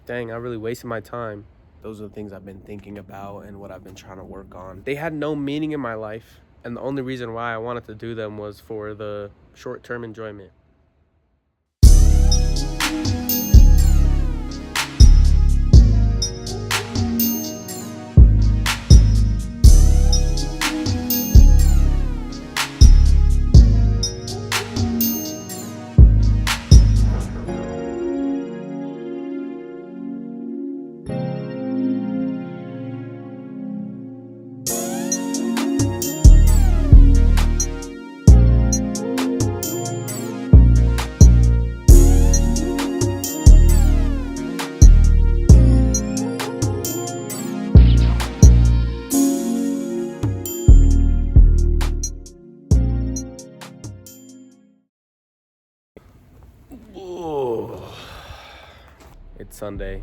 dang, I really wasted my time. Those are the things I've been thinking about and what I've been trying to work on. They had no meaning in my life, and the only reason why I wanted to do them was for the short-term enjoyment. Ooh. It's Sunday,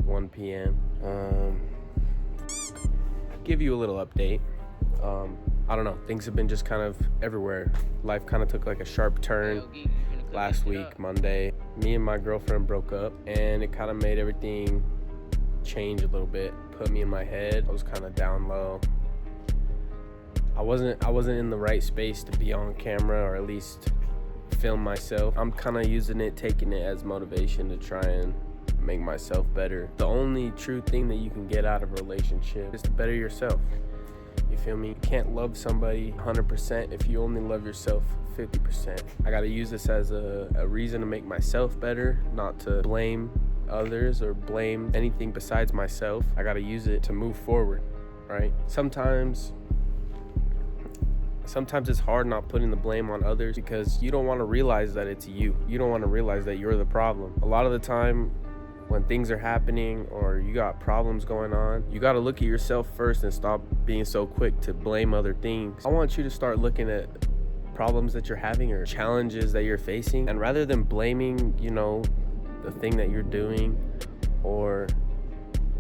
1 p.m. Give you a little update. I don't know, things have been just kind of everywhere. Life kind of took like a sharp turn last week, Monday. Me and my girlfriend broke up, and it kind of made everything change a little bit. Put me in my head. I was kind of down low. I wasn't in the right space to be on camera, or at least film myself. I'm kind of taking it as motivation to try and make myself better. The only true thing that you can get out of a relationship is to better yourself. You feel me? You can't love somebody 100% if you only love yourself 50%. I gotta use this as a reason to make myself better, not to blame others or blame anything besides myself. I gotta use it to move forward, right? Sometimes it's hard not putting the blame on others because you don't want to realize that it's you. You don't want to realize that you're the problem. A lot of the time when things are happening or you got problems going on, you got to look at yourself first and stop being so quick to blame other things. I want you to start looking at problems that you're having or challenges that you're facing, and rather than blaming, the thing that you're doing or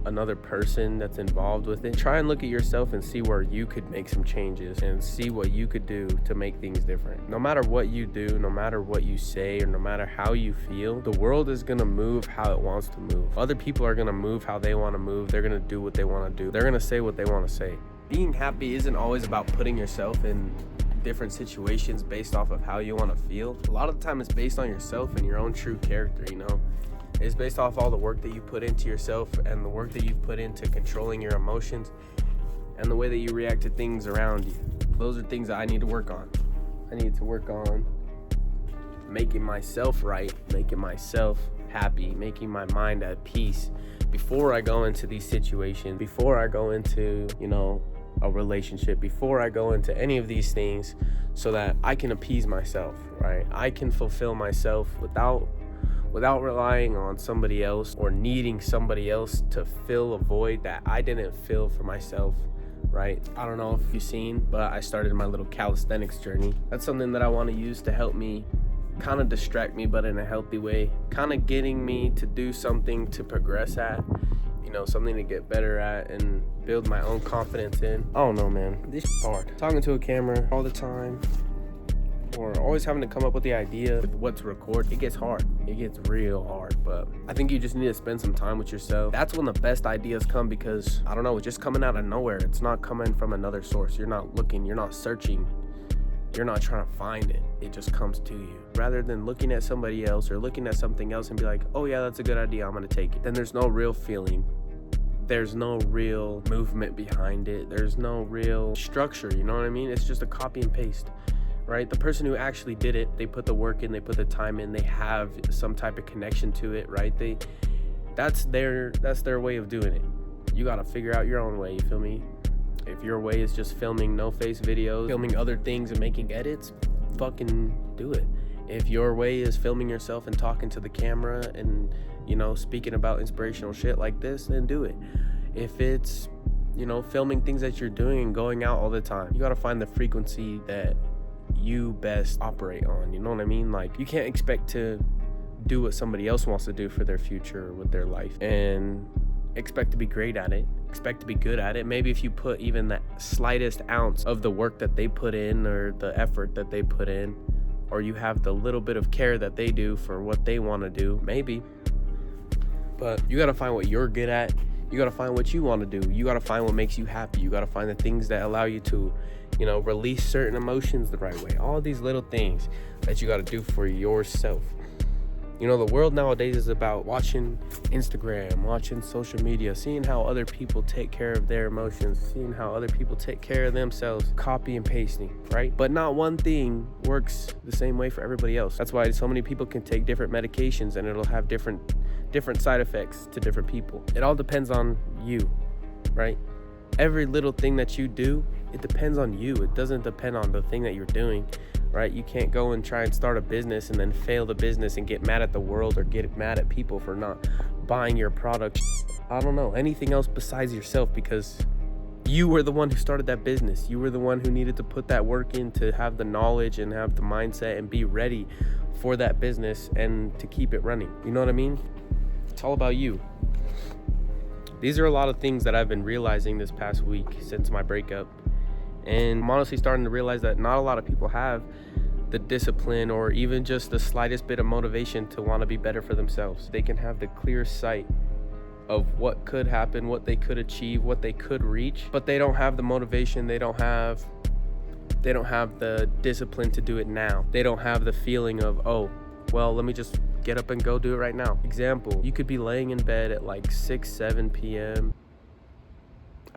another person that's involved with it, try and look at yourself and see where you could make some changes and see what you could do to make things different. No matter what you do, no matter what you say, or no matter how you feel, the world is gonna move how it wants to move. Other people are gonna move how they wanna move. They're gonna do what they wanna do. They're gonna say what they wanna say. Being happy isn't always about putting yourself in different situations based off of how you wanna feel. A lot of the time it's based on yourself and your own true character, It's based off all the work that you put into yourself and the work that you've put into controlling your emotions and the way that you react to things around you. Those are things that I need to work on. I need to work on making myself right, making myself happy, making my mind at peace before I go into these situations, before I go into, a relationship, before I go into any of these things, so that I can appease myself, right? I can fulfill myself without relying on somebody else or needing somebody else to fill a void that I didn't fill for myself, right? I don't know if you've seen, but I started my little calisthenics journey. That's something that I want to use to help me kind of distract me, but in a healthy way, kind of getting me to do something to progress at, something to get better at and build my own confidence in. I don't know, man. This is hard. Talking to a camera all the time, or always having to come up with the idea of what to record, it gets hard. It gets real hard, but I think you just need to spend some time with yourself. That's when the best ideas come because, I don't know, it's just coming out of nowhere. It's not coming from another source. You're not looking, you're not searching, you're not trying to find it. It just comes to you. Rather than looking at somebody else or looking at something else and be like, oh yeah, that's a good idea, I'm gonna take it. Then there's no real feeling. There's no real movement behind it. There's no real structure, you know what I mean? It's just a copy and paste. Right? The person who actually did it, they put the work in, they put the time in, they have some type of connection to it, right? That's their way of doing it. You gotta figure out your own way, you feel me? If your way is just filming no-face videos, filming other things and making edits, fucking do it. If your way is filming yourself and talking to the camera and, speaking about inspirational shit like this, then do it. If it's, filming things that you're doing and going out all the time, you gotta find the frequency that you best operate on, you know what I mean? Like, you can't expect to do what somebody else wants to do for their future with their life and expect to be great at it, expect to be good at it. Maybe if you put even the slightest ounce of the work that they put in or the effort that they put in, or you have the little bit of care that they do for what they want to do, maybe But you gotta find what you're good at. You gotta find what you want to do. You gotta find what makes you happy. You gotta find the things that allow you to, release certain emotions the right way. All these little things that you gotta do for yourself. The world nowadays is about watching Instagram, watching social media, seeing how other people take care of their emotions, seeing how other people take care of themselves, copy and pasting, right? But not one thing works the same way for everybody else. That's why so many people can take different medications and it'll have different side effects to different people. It all depends on you, right? Every little thing that you do, it depends on you. It doesn't depend on the thing that you're doing. Right? You can't go and try and start a business and then fail the business and get mad at the world or get mad at people for not buying your product. I don't know, anything else besides yourself, because you were the one who started that business. You were the one who needed to put that work in to have the knowledge and have the mindset and be ready for that business and to keep it running. You know what I mean? It's all about you. These are a lot of things that I've been realizing this past week since my breakup. And I'm honestly starting to realize that not a lot of people have the discipline or even just the slightest bit of motivation to want to be better for themselves. They can have the clear sight of what could happen, what they could achieve, what they could reach, but they don't have the motivation. They don't have the discipline to do it now. They don't have the feeling of, oh, well, let me just get up and go do it right now. Example, you could be laying in bed at like 6-7 p.m.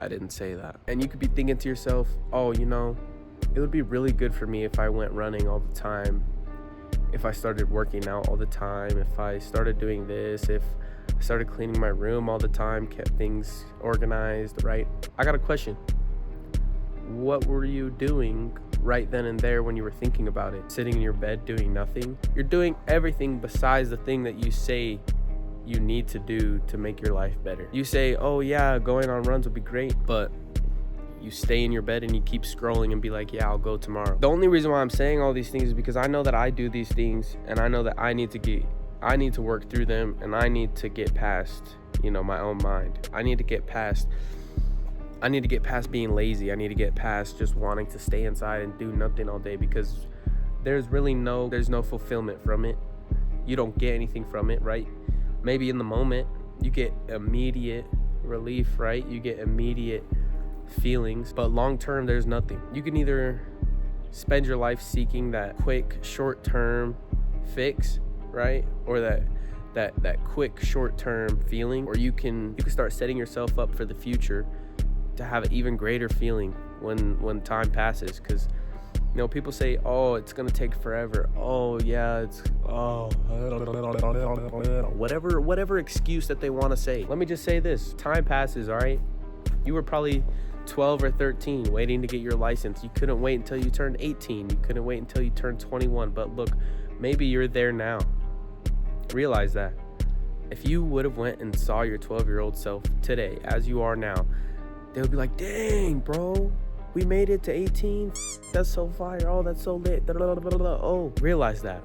I didn't say that. And you could be thinking to yourself, oh, it would be really good for me if I went running all the time, if I started working out all the time, if I started doing this, if I started cleaning my room all the time, kept things organized, right? I got a question. What were you doing right then and there when you were thinking about it? Sitting in your bed doing nothing? You're doing everything besides the thing that you say you need to do to make your life better. You say, oh yeah, going on runs would be great, but you stay in your bed and you keep scrolling and be like, yeah, I'll go tomorrow. The only reason why I'm saying all these things is because I know that I do these things and I know that I need to work through them, and I need to get past, my own mind. I need to get past being lazy. I need to get past just wanting to stay inside and do nothing all day, because there's no fulfillment from it. You don't get anything from it, right? Maybe in the moment you get immediate relief, right? You get immediate feelings, but long term there's nothing. You can either spend your life seeking that quick short-term fix, right? Or that quick short-term feeling, or you can start setting yourself up for the future to have an even greater feeling when time passes. Because people say, oh, it's gonna take forever. Oh yeah, whatever excuse that they want to say. Let me just say this: time passes, all right? You were probably 12 or 13 waiting to get your license. You couldn't wait until you turned 18. You couldn't wait until you turned 21. But look, maybe you're there now. Realize that. If you would have went and saw your 12-year-old self today as you are now, they would be like, dang, bro, we made it to 18. That's so fire. Oh, that's so lit. Oh, realize that.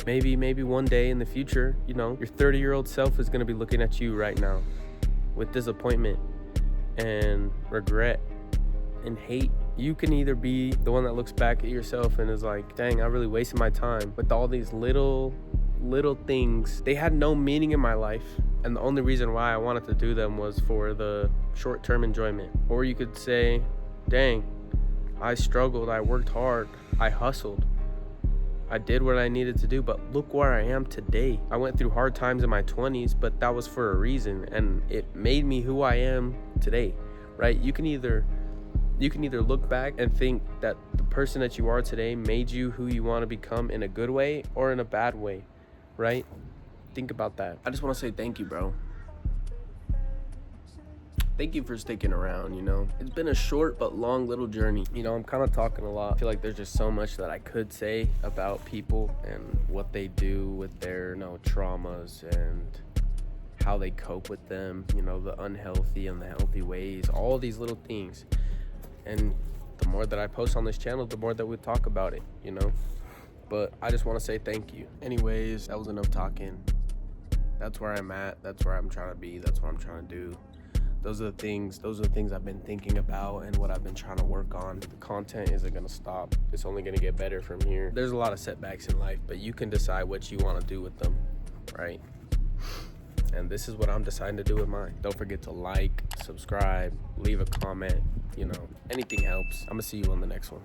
Maybe one day in the future, your 30-year-old self is going to be looking at you right now with disappointment and regret and hate. You can either be the one that looks back at yourself and is like, dang, I really wasted my time with all these little things. They had no meaning in my life, and the only reason why I wanted to do them was for the short-term enjoyment. Or you could say, dang, I struggled, I worked hard, I hustled, I did what I needed to do, but look where I am today. I went through hard times in my 20s, but that was for a reason, and it made me who I am today, right? You can either look back and think that the person that you are today made you who you want to become in a good way or in a bad way, right? Think about that. I just want to say thank you, bro. Thank you for sticking around, It's been a short but long little journey. I'm kind of talking a lot. I feel like there's just so much that I could say about people and what they do with their, traumas and how they cope with them, the unhealthy and the healthy ways, all these little things. And the more that I post on this channel, the more that we talk about it, But I just want to say thank you. Anyways, that was enough talking. That's where I'm at. That's where I'm trying to be. That's what I'm trying to do. Those are the things I've been thinking about and what I've been trying to work on. The content isn't going to stop. It's only going to get better from here. There's a lot of setbacks in life, but you can decide what you want to do with them, right? And this is what I'm deciding to do with mine. Don't forget to like, subscribe, leave a comment. Anything helps. I'm gonna see you on the next one.